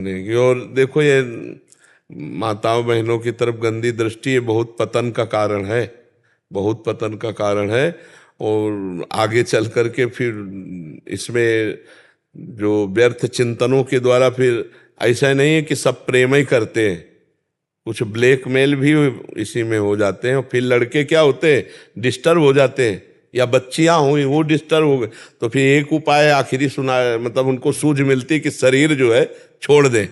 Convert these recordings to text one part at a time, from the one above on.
नहीं। और देखो ये माताओं बहनों की तरफ गंदी दृष्टि ये बहुत पतन का कारण है, बहुत पतन का कारण है। और आगे चल करके फिर इसमें जो व्यर्थ चिंतनों के द्वारा फिर ऐसा नहीं है कि सब प्रेम ही करते हैं, कुछ ब्लैकमेल भी इसी में हो जाते हैं। और फिर लड़के क्या होते हैं, डिस्टर्ब हो जाते हैं, या बच्चियां हुई वो डिस्टर्ब हो गए। तो फिर एक उपाय आखिरी सुना, मतलब उनको सूझ मिलती कि शरीर जो है छोड़ दें।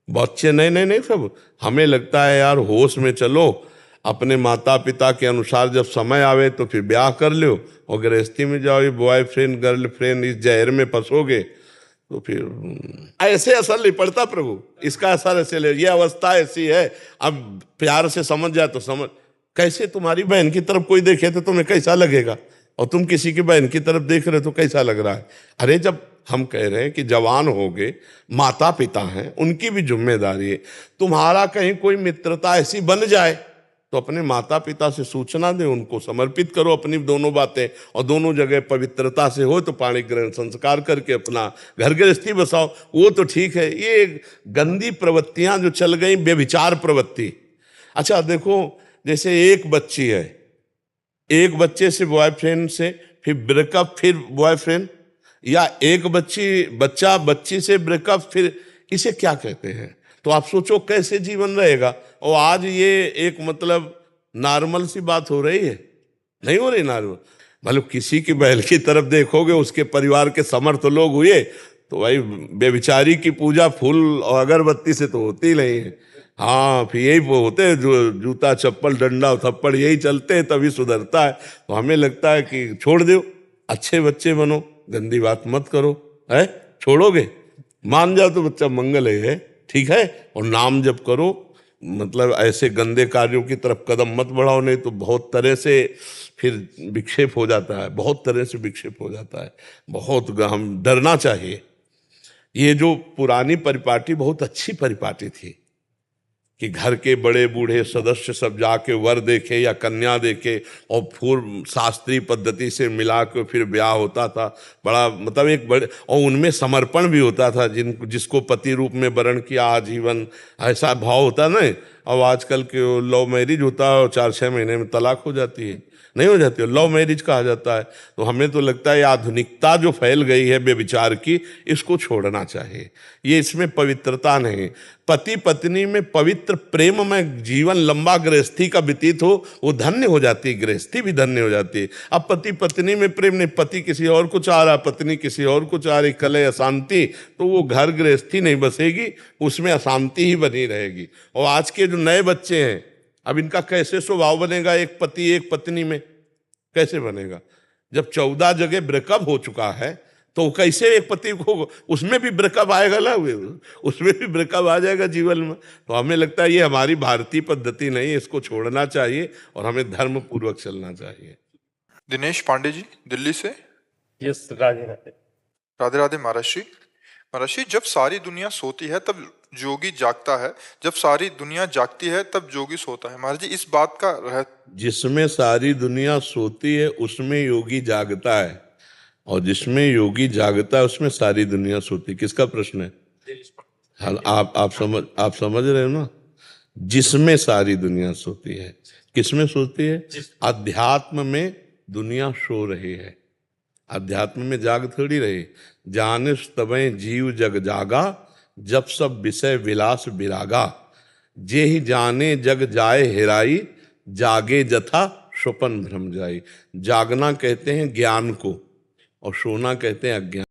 बच्चे नहीं नहीं नहीं, सब हमें लगता है यार होश में चलो, अपने माता पिता के अनुसार जब समय आवे तो फिर ब्याह कर लो, और गृहस्थी में जाओ, ये बॉयफ्रेंड गर्लफ्रेंड इस जहर में फंसोगे तो फिर ऐसे असर नहीं पड़ता प्रभु, इसका असर ऐसे ले, ये अवस्था ऐसी है। अब प्यार से समझ जाए तो समझ। कैसे तुम्हारी बहन की तरफ कोई देखे तो तुम्हें कैसा लगेगा, और तुम किसी की बहन की तरफ देख रहे हो तो कैसा लग रहा है। अरे जब हम कह रहे हैं कि जवान हो गए, माता पिता हैं, उनकी भी जिम्मेदारी है। तुम्हारा कहीं कोई मित्रता ऐसी बन जाए तो अपने माता पिता से सूचना दे, उनको समर्पित करो अपनी दोनों बातें, और दोनों जगह पवित्रता से हो तो पाणी ग्रहण संस्कार करके अपना घर गृहस्थी बसाओ, वो तो ठीक है। ये गंदी प्रवृत्तियां जो चल गई, व्यभिचार प्रवृत्ति। अच्छा देखो, जैसे एक बच्ची है, एक बच्चे से बॉयफ्रेंड से फिर ब्रेकअप, फिर बॉयफ्रेंड, या एक बच्चा बच्ची से ब्रेकअप, फिर इसे क्या कहते हैं। तो आप सोचो कैसे जीवन रहेगा। और आज ये एक मतलब नॉर्मल सी बात हो रही है, नहीं हो रही नॉर्मल। मतलब किसी की बहन की तरफ देखोगे, उसके परिवार के समर्थ लोग हुए तो भाई बेविचारी की पूजा फूल और अगरबत्ती से तो होती ही नहीं है। हाँ, फिर यही वो होते हैं जो जूता चप्पल डंडा थप्पड़ यही चलते हैं, तभी सुधरता है। तो हमें लगता है कि छोड़ दो, अच्छे बच्चे बनो, गंदी बात मत करो। है, छोड़ोगे, मान जाओ तो बच्चा मंगल है, ठीक है। और नाम जप करो, मतलब ऐसे गंदे कार्यों की तरफ कदम मत बढ़ाओ, नहीं तो बहुत तरह से फिर विक्षेप हो जाता है, बहुत तरह से विक्षेप हो जाता है। बहुत हम डरना चाहिए। ये जो पुरानी परिपाटी बहुत अच्छी परिपाटी थी कि घर के बड़े बूढ़े सदस्य सब जाके वर देखे या कन्या देखे, और पूर्व शास्त्रीय पद्धति से मिला के फिर ब्याह होता था। बड़ा मतलब एक बड़े, और उनमें समर्पण भी होता था, जिसको पति रूप में वरण किया आजीवन, ऐसा भाव होता ना। अब आजकल के लव मैरिज होता है और 4-6 महीने में तलाक हो जाती है, नहीं हो जाती है, लव मैरिज कहा जाता है। तो हमें तो लगता है आधुनिकता जो फैल गई है व्यभिचार की, इसको छोड़ना चाहिए। ये इसमें पवित्रता नहीं। पति पत्नी में पवित्र प्रेम में जीवन लंबा गृहस्थी का व्यतीत हो, वो धन्य हो जाती है, गृहस्थी भी धन्य हो जाती है। अब पति पत्नी में प्रेम नहीं, पति किसी और को चाह रहा, पत्नी किसी और को चाह रही, कलह अशांति, तो वो घर गृहस्थी नहीं बसेगी, उसमें अशांति ही बनी रहेगी। और आज के जो नए बच्चे हैं, अब इनका कैसे स्वभाव बनेगा एक पति एक पत्नी में, कैसे बनेगा। जब 14 जगह ब्रेकअप हो चुका है तो कैसे एक पति को, उसमें भी ब्रेकअप आएगा ना, उसमें भी ब्रेकअप आ जाएगा जीवन में। तो हमें लगता है ये हमारी भारतीय पद्धति नहीं है, इसको छोड़ना चाहिए और हमें धर्म पूर्वक चलना चाहिए। दिनेश पांडे जी दिल्ली से। यस, राधे राधे। राधे राधे महाराज जी। महाराज जी, जब सारी दुनिया सोती है तब जोगी जागता है, जब सारी दुनिया जागती है तब जोगी सोता है। महाराज जी, इस बात का जिसमें सारी दुनिया सोती है उसमें योगी जागता है, और जिसमें योगी जागता है उसमें सारी दुनिया सोती है। किसका प्रश्न है? हाँ, आप समझ रहे हो ना। जिसमें सारी दुनिया सोती है, किसमें सोती है? अध्यात्म में दुनिया सो रही है, अध्यात्म में जाग थोड़ी रही। जानिस तबे जीव जग जागा, जब सब विषय विलास विरागा। जे ही जाने जग जाए हेराई, जागे जथा स्वपन भ्रम जाई। जागना कहते हैं ज्ञान को, और सोना कहते हैं अज्ञान।